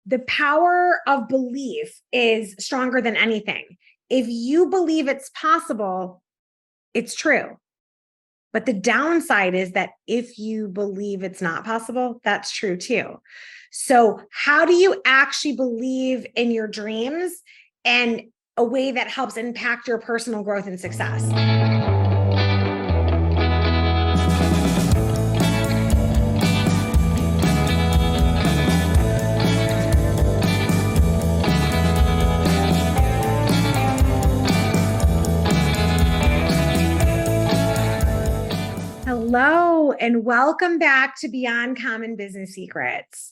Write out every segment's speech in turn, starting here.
The power of belief is stronger than anything. If you believe it's possible, it's true. But the downside is that if you believe it's not possible, that's true too. So, how do you actually believe in your dreams and a way that helps impact your personal growth and success? Hello, and welcome back to Beyond Common Business Secrets.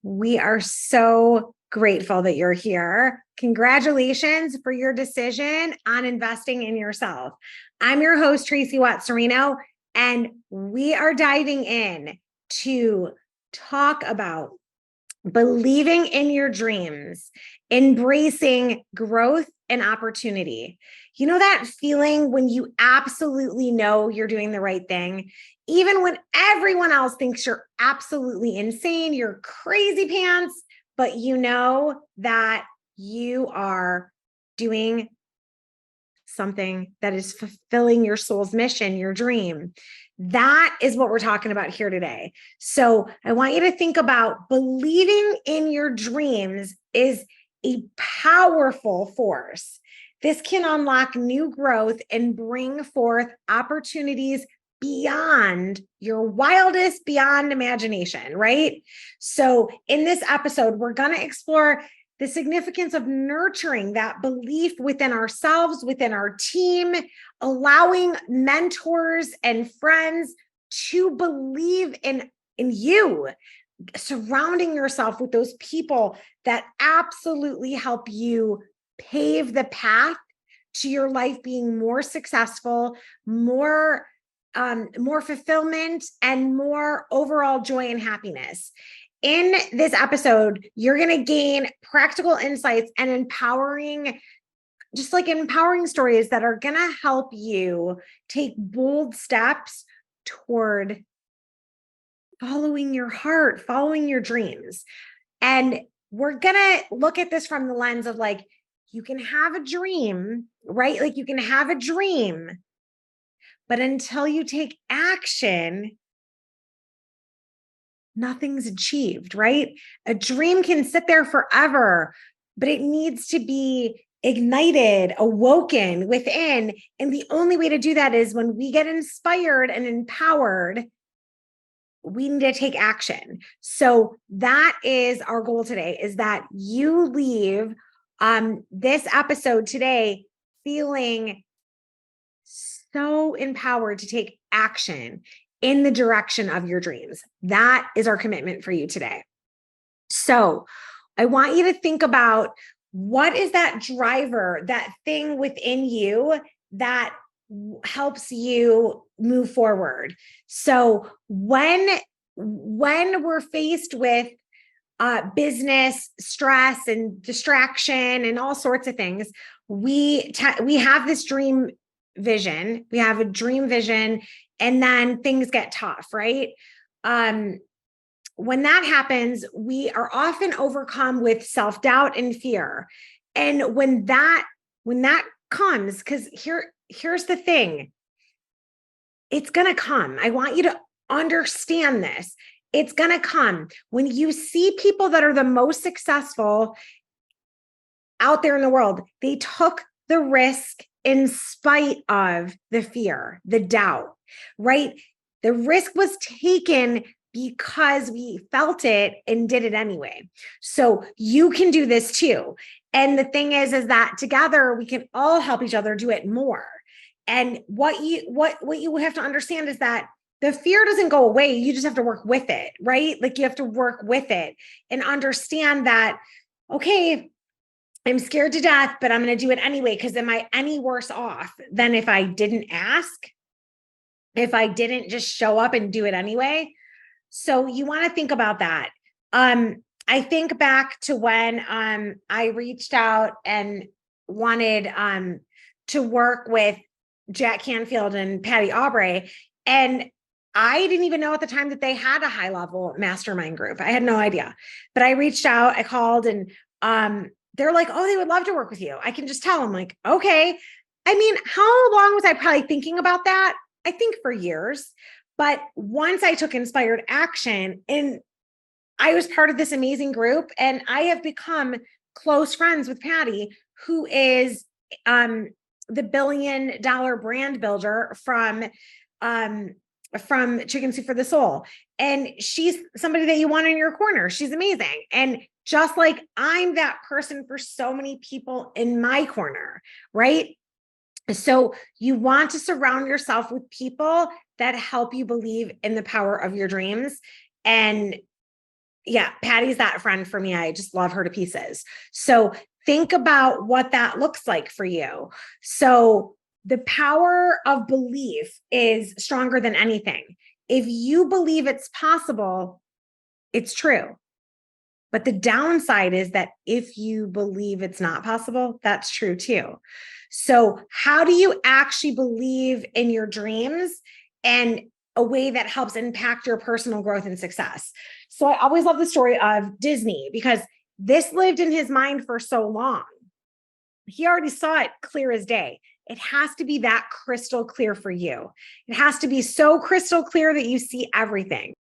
We are so grateful that you're here. Congratulations for your decision on investing in yourself. I'm your host, Tracy Watt-Serino, and we are diving in to talk about believing in your dreams, embracing growth and opportunity. You know that feeling when you absolutely know you're doing the right thing, even when everyone else thinks you're absolutely insane, you're crazy pants, but you know that you are doing something that is fulfilling your soul's mission, your dream. That is what we're talking about here today. So I want you to think about believing in your dreams is a powerful force. This can unlock new growth and bring forth opportunities beyond your wildest, beyond imagination, right? So in this episode, we're going to explore the significance of nurturing that belief within ourselves, within our team, allowing mentors and friends to believe in you, surrounding yourself with those people that absolutely help you pave the path to your life being more successful, more fulfillment, and more overall joy and happiness. In this episode, you're going to gain practical insights and empowering stories that are going to help you take bold steps toward following your heart, following your dreams. And we're going to look at this from the lens of like, you can have a dream, right? Like you can have a dream, but until you take action, nothing's achieved, right? A dream can sit there forever, but it needs to be ignited, awoken within. And the only way to do that is when we get inspired and empowered, we need to take action. So that is our goal today, is that you leave this episode today feeling so empowered to take action in the direction of your dreams. That is our commitment for you today. So I want you to think about, what is that driver, that thing within you that helps you move forward? So when we're faced with business stress and distraction and all sorts of things, we have this dream vision. We have a dream vision, and then things get tough, right? When that happens, we are often overcome with self-doubt and fear. And when that comes, because here's the thing, it's going to come. I want you to understand this. It's going to come. When you see people that are the most successful out there in the world, they took the risk in spite of the fear, the doubt, right? The risk was taken because we felt it and did it anyway. So you can do this too. And the thing is that together we can all help each other do it more. And what you have to understand is that the fear doesn't go away. You just have to work with it, right? Like you have to work with it and understand that, okay, I'm scared to death, but I'm going to do it anyway, because am I any worse off than if I didn't ask? If I didn't just show up and do it anyway? So you want to think about that. I think back to when I reached out and wanted to work with Jack Canfield and Patty Aubrey. And I didn't even know at the time that they had a high level mastermind group. I had no idea, but I reached out, I called, and they're like, oh, they would love to work with you. I can just tell. I'm like, okay. I mean, how long was I probably thinking about that? I think for years. But once I took inspired action and I was part of this amazing group, and I have become close friends with Patty, who is the $1 billion brand builder from Chicken Soup for the Soul. And she's somebody that you want in your corner. She's amazing. And just like I'm that person for so many people in my corner, right? So you want to surround yourself with people that help you believe in the power of your dreams. And yeah, Patty's that friend for me. I just love her to pieces. So think about what that looks like for you. So the power of belief is stronger than anything. If you believe it's possible, it's true. But the downside is that if you believe it's not possible, that's true too. So how do you actually believe in your dreams and a way that helps impact your personal growth and success? So I always love the story of Disney because this lived in his mind for so long. He already saw it clear as day. It has to be that crystal clear for you. It has to be so crystal clear that you see everything.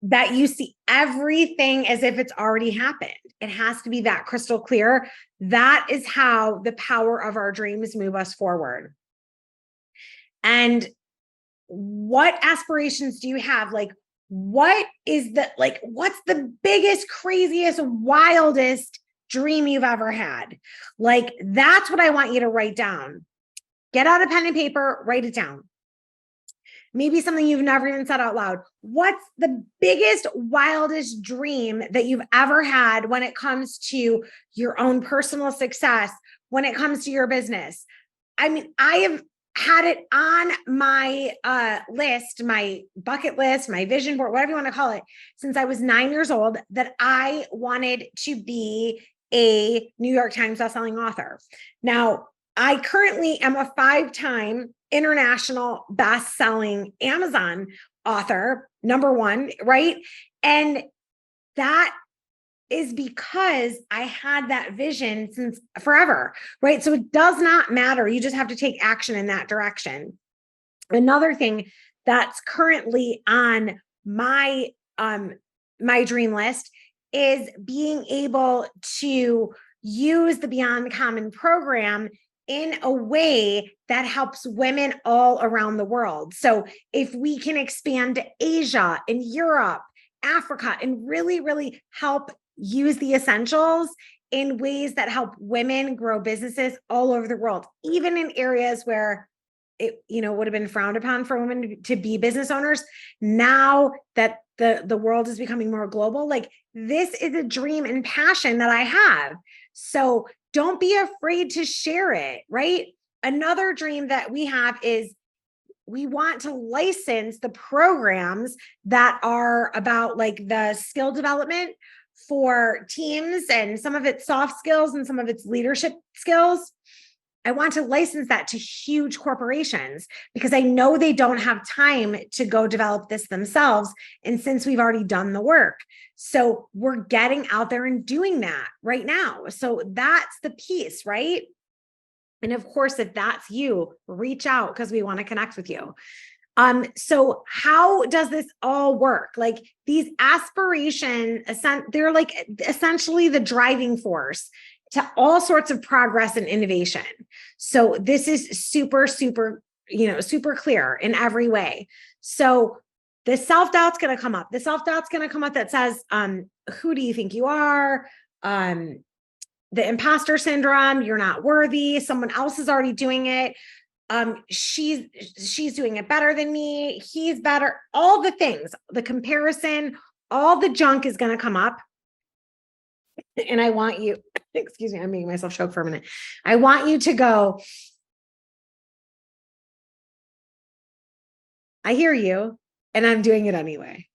That you see everything as if it's already happened. It has to be that crystal clear. That is how the power of our dreams move us forward. And what aspirations do you have? Like, what's the biggest, craziest, wildest dream you've ever had? Like, that's what I want you to write down. Get out a pen and paper, write it down. Maybe something you've never even said out loud. What's the biggest, wildest dream that you've ever had when it comes to your own personal success, when it comes to your business? I mean, I have had it on my list, my bucket list, my vision board, whatever you want to call it, since I was 9 years old, that I wanted to be a New York Times bestselling author. Now, I currently am a 5-time international best-selling Amazon author, #1, right? And that is because I had that vision since forever, right? So it does not matter. You just have to take action in that direction. Another thing that's currently on my my dream list is being able to use the Beyond Common program in a way that helps women all around the world. So if we can expand to Asia and Europe, Africa, and really, really help use the essentials in ways that help women grow businesses all over the world, even in areas where it, would have been frowned upon for women to be business owners. Now that the world is becoming more global, like, this is a dream and passion that I have. So don't be afraid to share it, right? Another dream that we have is we want to license the programs that are about like the skill development for teams, and some of it's soft skills and some of it's leadership skills. I want to license that to huge corporations because I know they don't have time to go develop this themselves. And since we've already done the work, so we're getting out there and doing that right now. So that's the piece, right? And of course, if that's you, reach out because we want to connect with you. So how does this all work? Like, these aspirations, they're like essentially the driving force to all sorts of progress and innovation. So this is super, super, super clear in every way. So the self-doubt's going to come up. The self-doubt's going to come up that says, who do you think you are? The imposter syndrome, you're not worthy. Someone else is already doing it. She's doing it better than me. He's better. All the things, the comparison, all the junk is going to come up. And I want you, excuse me, I'm making myself choke for a minute. I want you to go, I hear you and I'm doing it anyway,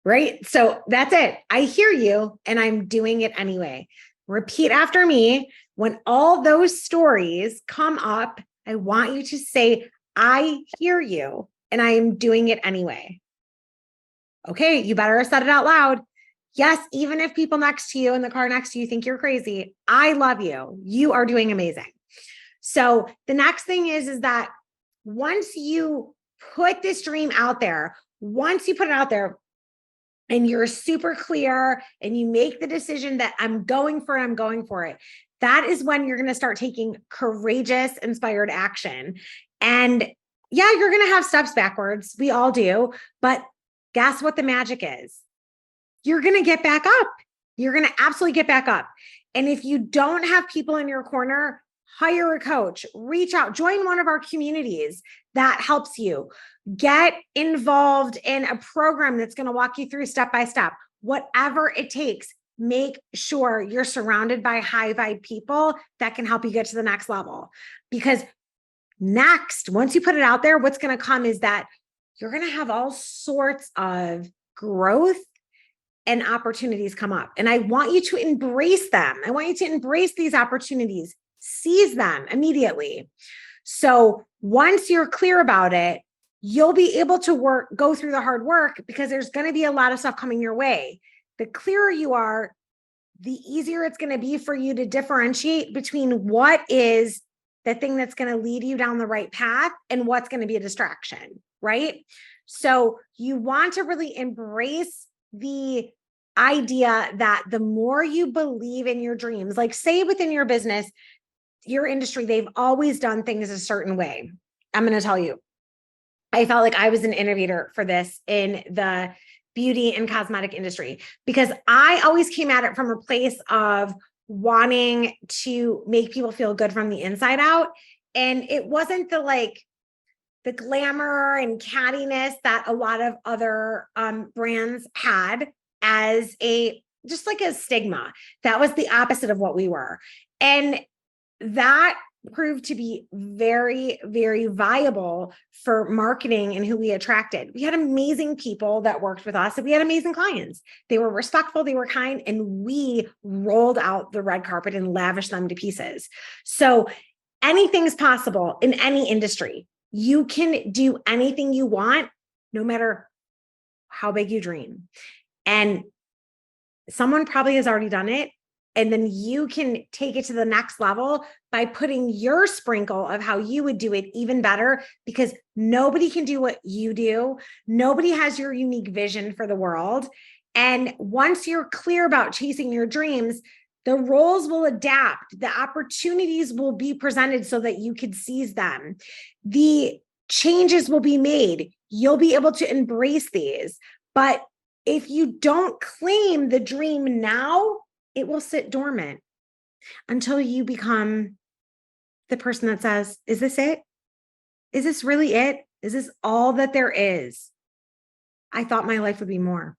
right? So that's it. I hear you and I'm doing it anyway. Repeat after me. When all those stories come up, I want you to say, I hear you and I am doing it anyway. Okay, you better have said it out loud. Yes, even if people next to you in the car next to you think you're crazy, I love you. You are doing amazing. So the next thing is that once you put this dream out there, once you put it out there and you're super clear and you make the decision that I'm going for it, that is when you're going to start taking courageous, inspired action. And yeah, you're going to have steps backwards. We all do. But guess what the magic is? You're going to get back up. You're going to absolutely get back up. And if you don't have people in your corner, hire a coach, reach out, join one of our communities that helps you. Get involved in a program that's going to walk you through step by step. Whatever it takes, make sure you're surrounded by high vibe people that can help you get to the next level. Because next, once you put it out there, what's going to come is that you're going to have all sorts of growth and opportunities come up. And I want you to embrace them. I want you to embrace these opportunities, seize them immediately. So once you're clear about it, you'll be able to go through the hard work because there's going to be a lot of stuff coming your way. The clearer you are, the easier it's going to be for you to differentiate between what is the thing that's going to lead you down the right path and what's going to be a distraction, right? So you want to really embrace the idea that the more you believe in your dreams, like say within your business, your industry, they've always done things a certain way. I'm going to tell you, I felt like I was an innovator for this in the beauty and cosmetic industry because I always came at it from a place of wanting to make people feel good from the inside out. And it wasn't the glamour and cattiness that a lot of other brands had as just like a stigma. That was the opposite of what we were. And that proved to be very, very viable for marketing and who we attracted. We had amazing people that worked with us and we had amazing clients. They were respectful, they were kind, and we rolled out the red carpet and lavished them to pieces. So anything's possible in any industry. You can do anything you want, no matter how big you dream. And someone probably has already done it. And then you can take it to the next level by putting your sprinkle of how you would do it even better, because nobody can do what you do. Nobody has your unique vision for the world. And once you're clear about chasing your dreams, the roles will adapt. The opportunities will be presented so that you can seize them. The changes will be made. You'll be able to embrace these. But if you don't claim the dream now, it will sit dormant until you become the person that says, is this it? Is this really it? Is this all that there is? I thought my life would be more.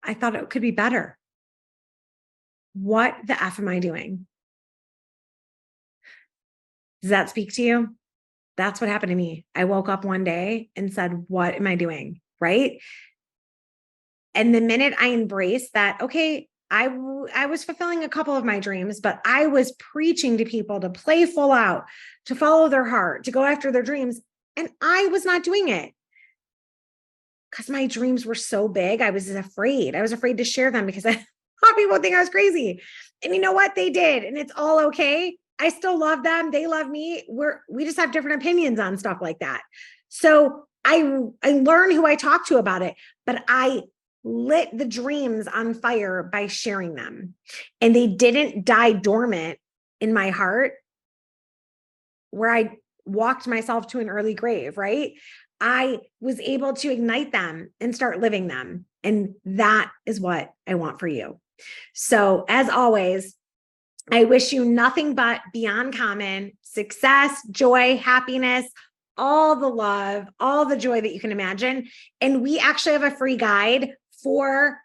I thought it could be better. What the F am I doing? Does that speak to you? That's what happened to me. I woke up one day and said, what am I doing? Right? And the minute I embraced that, okay, I was fulfilling a couple of my dreams, but I was preaching to people to play full out, to follow their heart, to go after their dreams. And I was not doing it because my dreams were so big. I was afraid. I was afraid to share them because I thought people would think I was crazy. And you know what? They did. And it's all okay. I still love them. They love me. We just have different opinions on stuff like that. So I learn who I talk to about it, but I lit the dreams on fire by sharing them. And they didn't die dormant in my heart where I walked myself to an early grave, right? I was able to ignite them and start living them. And that is what I want for you. So as always, I wish you nothing but beyond common success, joy, happiness, all the love, all the joy that you can imagine. And we actually have a free guide for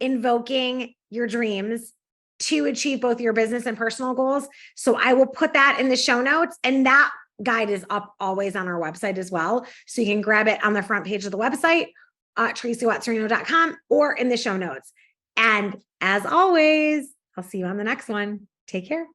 invoking your dreams to achieve both your business and personal goals. So I will put that in the show notes, and that guide is up always on our website as well. So you can grab it on the front page of the website, TracyWattsReno.com, or in the show notes. And as always, I'll see you on the next one. Take care.